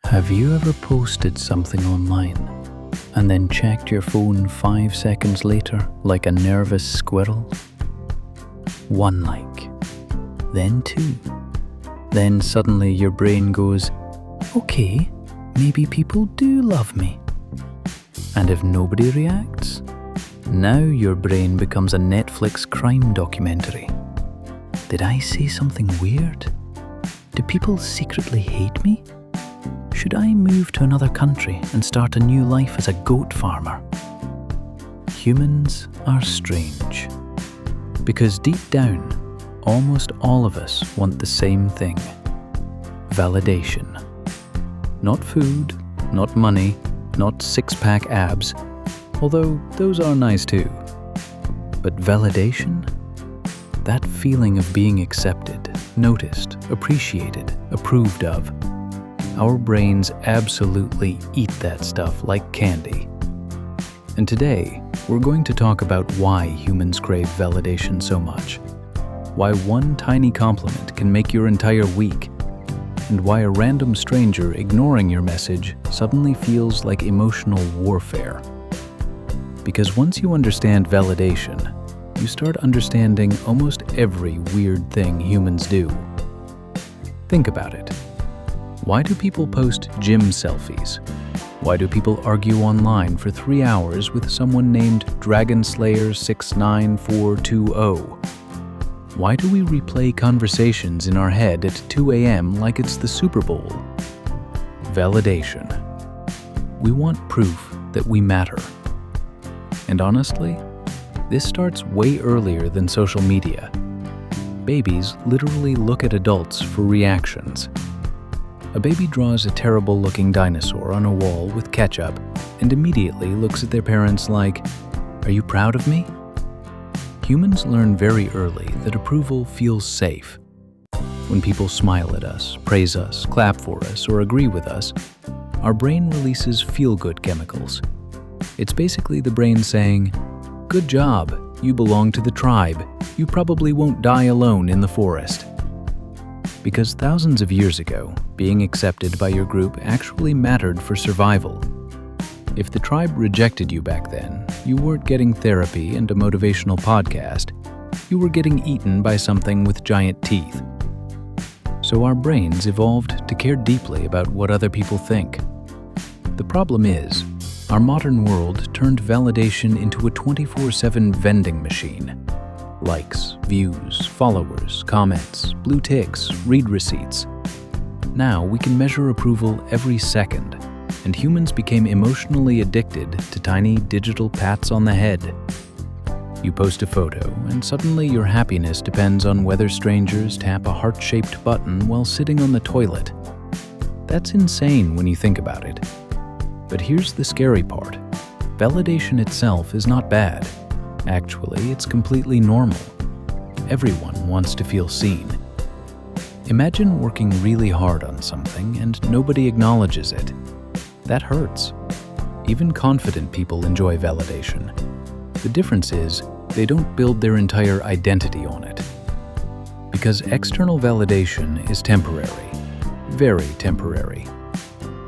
Have you ever posted something online and then checked your phone 5 seconds later like a nervous squirrel? 1 like, then 2. Then suddenly your brain goes, okay, maybe people do love me. And if nobody reacts, now your brain becomes a Netflix crime documentary. Did I say something weird? Do people secretly hate me? Should I move to another country and start a new life as a goat farmer? Humans are strange. Because deep down, almost all of us want the same thing. Validation. Not food, not money, not six-pack abs, although those are nice too. But validation? That feeling of being accepted, noticed, appreciated, approved of. Our brains absolutely eat that stuff like candy. And today, we're going to talk about why humans crave validation so much, why one tiny compliment can make your entire week, and why a random stranger ignoring your message suddenly feels like emotional warfare. Because once you understand validation, you start understanding almost every weird thing humans do. Think about it. Why do people post gym selfies? Why do people argue online for 3 hours with someone named DragonSlayer69420? Why do we replay conversations in our head at 2 a.m. like it's the Super Bowl? Validation. We want proof that we matter. And honestly, this starts way earlier than social media. Babies literally look at adults for reactions. A baby draws a terrible-looking dinosaur on a wall with ketchup and immediately looks at their parents like, "Are you proud of me?" Humans learn very early that approval feels safe. When people smile at us, praise us, clap for us, or agree with us, our brain releases feel-good chemicals. It's basically the brain saying, "Good job, you belong to the tribe. You probably won't die alone in the forest." Because thousands of years ago, being accepted by your group actually mattered for survival. If the tribe rejected you back then, you weren't getting therapy and a motivational podcast. You were getting eaten by something with giant teeth. So our brains evolved to care deeply about what other people think. The problem is, our modern world turned validation into a 24/7 vending machine. Likes, views, followers, comments, blue ticks, read receipts. Now we can measure approval every second, and humans became emotionally addicted to tiny digital pats on the head. You post a photo, and suddenly your happiness depends on whether strangers tap a heart-shaped button while sitting on the toilet. That's insane when you think about it. But here's the scary part. Validation itself is not bad. Actually, it's completely normal. Everyone wants to feel seen. Imagine working really hard on something and nobody acknowledges it. That hurts. Even confident people enjoy validation. The difference is, they don't build their entire identity on it. Because external validation is temporary. Very temporary.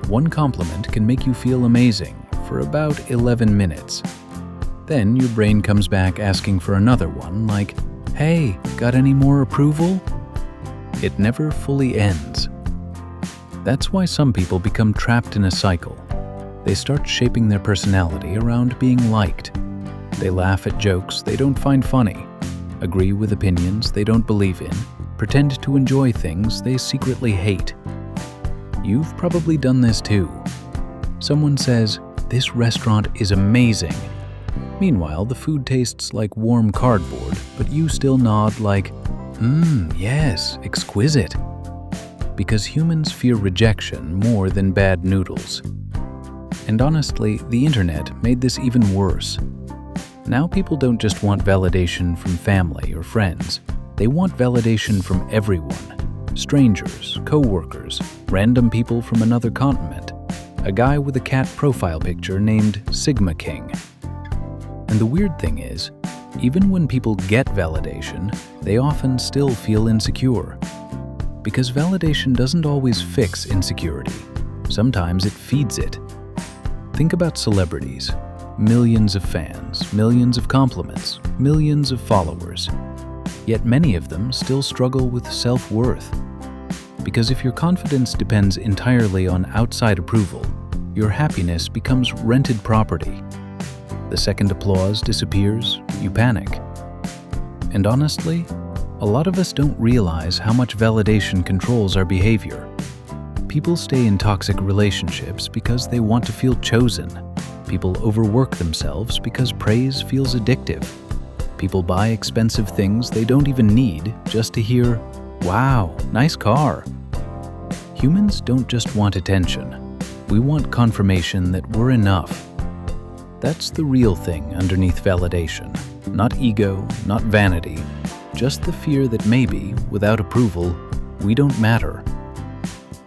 One compliment can make you feel amazing for about 11 minutes. Then your brain comes back asking for another one, like, "Hey, got any more approval?" It never fully ends. That's why some people become trapped in a cycle. They start shaping their personality around being liked. They laugh at jokes they don't find funny, agree with opinions they don't believe in, pretend to enjoy things they secretly hate. You've probably done this too. Someone says, "This restaurant is amazing." Meanwhile, the food tastes like warm cardboard, but you still nod like, yes, exquisite." Because humans fear rejection more than bad noodles. And honestly, the internet made this even worse. Now people don't just want validation from family or friends. They want validation from everyone. Strangers, co-workers, random people from another continent. A guy with a cat profile picture named Sigma King. And the weird thing is, even when people get validation, they often still feel insecure. Because validation doesn't always fix insecurity. Sometimes it feeds it. Think about celebrities. Millions of fans, millions of compliments, millions of followers. Yet many of them still struggle with self-worth. Because if your confidence depends entirely on outside approval, your happiness becomes rented property. The second applause disappears, you panic. And honestly, a lot of us don't realize how much validation controls our behavior. People stay in toxic relationships because they want to feel chosen. People overwork themselves because praise feels addictive. People buy expensive things they don't even need just to hear, "Wow, nice car." Humans don't just want attention. We want confirmation that we're enough. That's the real thing underneath validation. Not ego, not vanity, just the fear that maybe, without approval, we don't matter.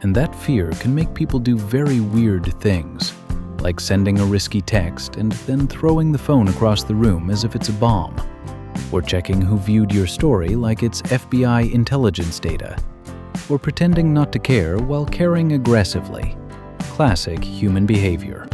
And that fear can make people do very weird things, like sending a risky text and then throwing the phone across the room as if it's a bomb, or checking who viewed your story like it's FBI intelligence data, or pretending not to care while caring aggressively. Classic human behavior.